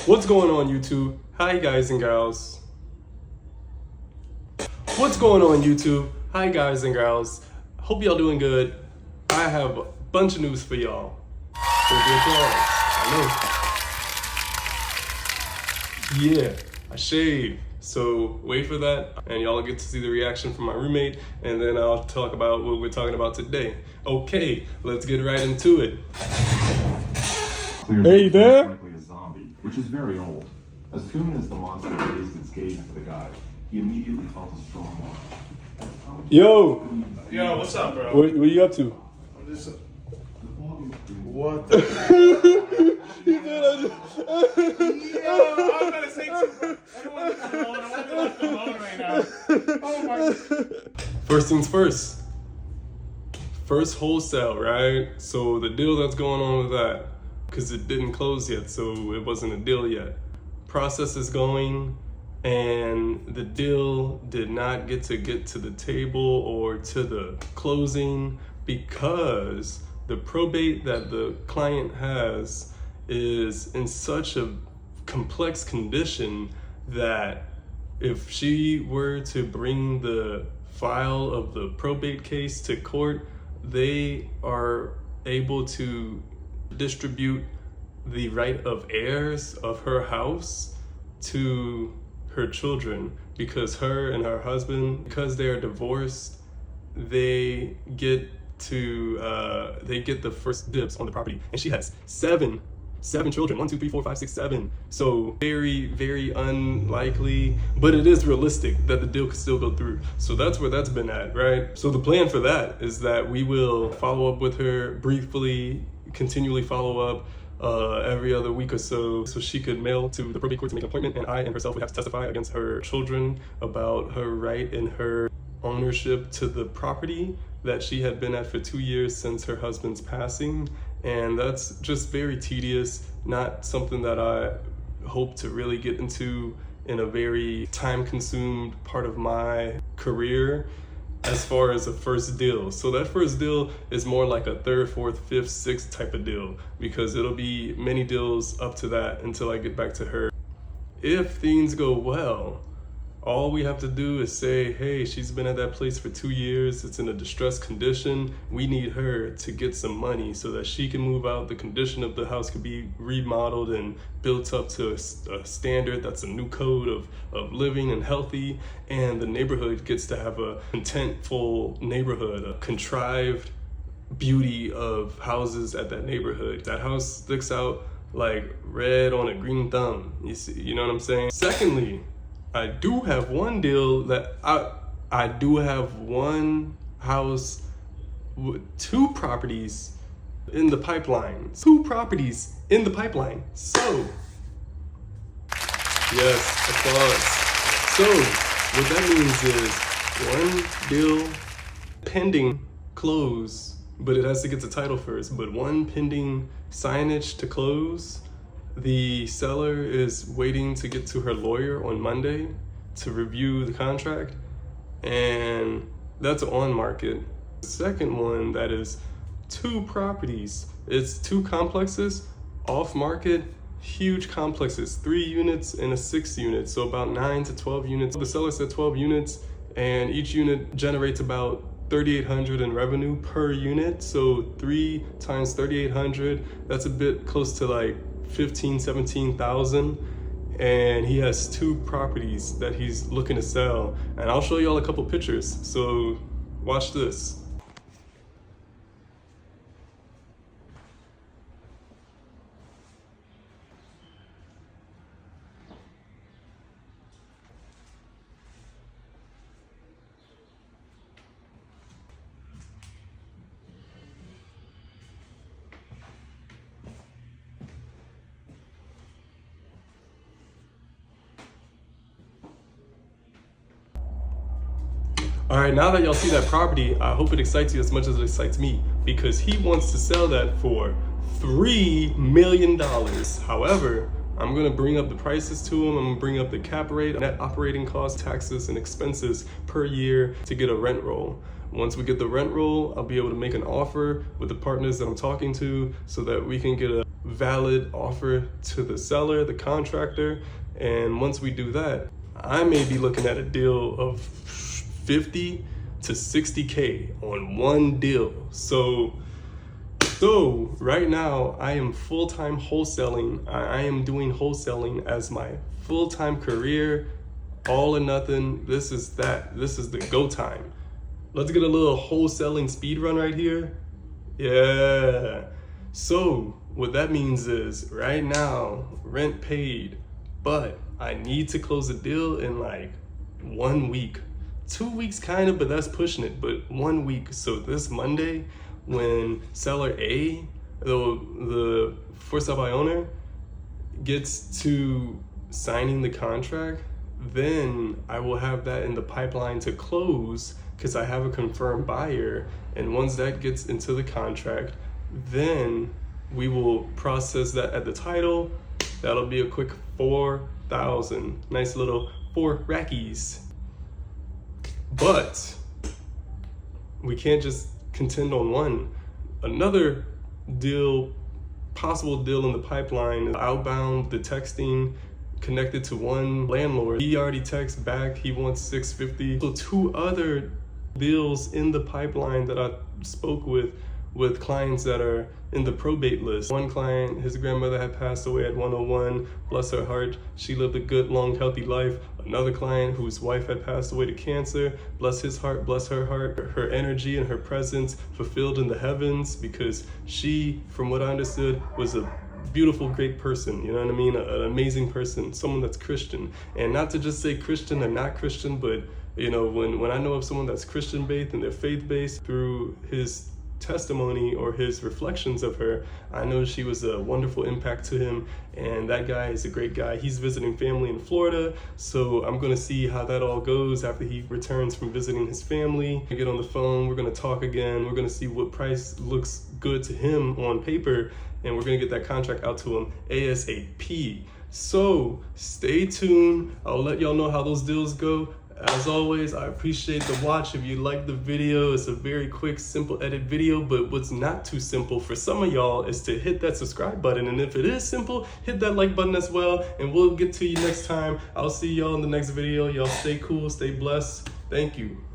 What's going on, YouTube? Hi, guys and gals. What's going on, YouTube? Hi, guys and gals. Hope y'all doing good. I have a bunch of news for y'all. Hold the applause. I know. Yeah, I shaved. So wait for that, and y'all get to see the reaction from my roommate, and then I'll talk about what we're talking about today. Okay, let's get right into it. Hey there. Likely a zombie, which is very old. As soon as the monster raised its gaze to the guy, he immediately felt a strong warmth. Yo, what's up, bro? what you up to? I'm just. What the? I'm gonna say too. Everyone's alone. I want to be left alone right now. Oh my. First things first. First wholesale, right? So the deal that's going on with that, because it didn't close yet, so it wasn't a deal yet. Process is going, and the deal did not get to the table or to the closing because the probate that the client has is in such a complex condition that if she were to bring the file of the probate case to court, they are able to distribute the right of heirs of her house to her children, because her and her husband, because they are divorced, they get the first dibs on the property, and she has seven children. 1, 2, 3, 4, 5, 6, 7. So very unlikely, but it is realistic that the deal could still go through. So that's where that's been at, right? So the plan for that is that we will follow up with her briefly, continually follow up every other week or so she could mail to the probate court to make an appointment, and I and herself would have to testify against her children about her right and her ownership to the property that she had been at for 2 years since her husband's passing. And that's just very tedious, not something that I hope to really get into in a very time-consumed part of my career as far as a first deal. So that first deal is more like a 3rd, 4th, 5th, 6th type of deal, because it'll be many deals up to that until I get back to her. If things go well, all we have to do is say, hey, she's been at that place for 2 years, it's in a distressed condition, we need her to get some money so that she can move out, the condition of the house could be remodeled and built up to a standard that's a new code of living and healthy, and the neighborhood gets to have a contentful neighborhood, a contrived beauty of houses at that neighborhood. That house sticks out like red on a green thumb, you know what I'm saying? Secondly, I do have one deal that I do have one house with 2 properties in the pipeline. 2 properties in the pipeline. So, yes, applause. So, what that means is one deal pending close, but it has to get the title first, but one pending signage to close. The seller is waiting to get to her lawyer on Monday to review the contract, and that's on market. The second one, that is 2 properties. It's 2 complexes, off market, huge complexes, 3 units and a 6 unit, so about 9 to 12 units. The seller said 12 units, and each unit generates about $3,800 in revenue per unit. So 3 times 3,800, that's a bit close to like 17,000, and he has 2 properties that he's looking to sell, and I'll show y'all a couple pictures, so watch this. All right, now that y'all see that property, I hope it excites you as much as it excites me, because he wants to sell that for $3 million. However, I'm gonna bring up the prices to him. I'm gonna bring up the cap rate, net operating costs, taxes, and expenses per year to get a rent roll. once we get the rent roll, I'll be able to make an offer with the partners that I'm talking to so that we can get a valid offer to the seller, the contractor. And once we do that, I may be looking at a deal of 50 to 60K on one deal. So right now I am full-time wholesaling. I am doing wholesaling as my full-time career, all or nothing. This is the go time. Let's get a little wholesaling speed run right here. Yeah. So what that means is right now, rent paid, but I need to close a deal in like 1 week. 2 weeks kind of, but that's pushing it, but 1 week. So this Monday, when seller A, the for sale by owner, gets to signing the contract, then I will have that in the pipeline to close because I have a confirmed buyer. And once that gets into the contract, then we will process that at the title. That'll be a quick 4,000. Nice little 4 rackies. But we can't just contend on one. Another deal, possible deal in the pipeline is outbound, the texting connected to one landlord. He already texted back, he wants 650. So 2 other deals in the pipeline that I spoke with clients that are in the probate list. One client, his grandmother had passed away at 101, bless her heart. She lived a good, long, healthy life. Another client whose wife had passed away to cancer, bless his heart, bless her heart. Her energy and her presence fulfilled in the heavens because she, from what I understood, was a beautiful, great person, you know what I mean? An amazing person, someone that's Christian. And not to just say Christian and not Christian, but you know, when I know of someone that's Christian-based and they're faith-based, through his testimony or his reflections of her, I know she was a wonderful impact to him, and that guy is a great guy. He's visiting family in Florida, so I'm gonna see how that all goes after he returns from visiting his family. We get on the phone, we're gonna talk again, we're gonna see what price looks good to him on paper, and we're gonna get that contract out to him ASAP. So stay tuned, I'll let y'all know how those deals go. As always, I appreciate the watch. If you like the video, it's a very quick, simple edit video, but what's not too simple for some of y'all is to hit that subscribe button. And if it is simple, hit that like button as well, and we'll get to you next time. I'll see y'all in the next video. Y'all stay cool, stay blessed. Thank you.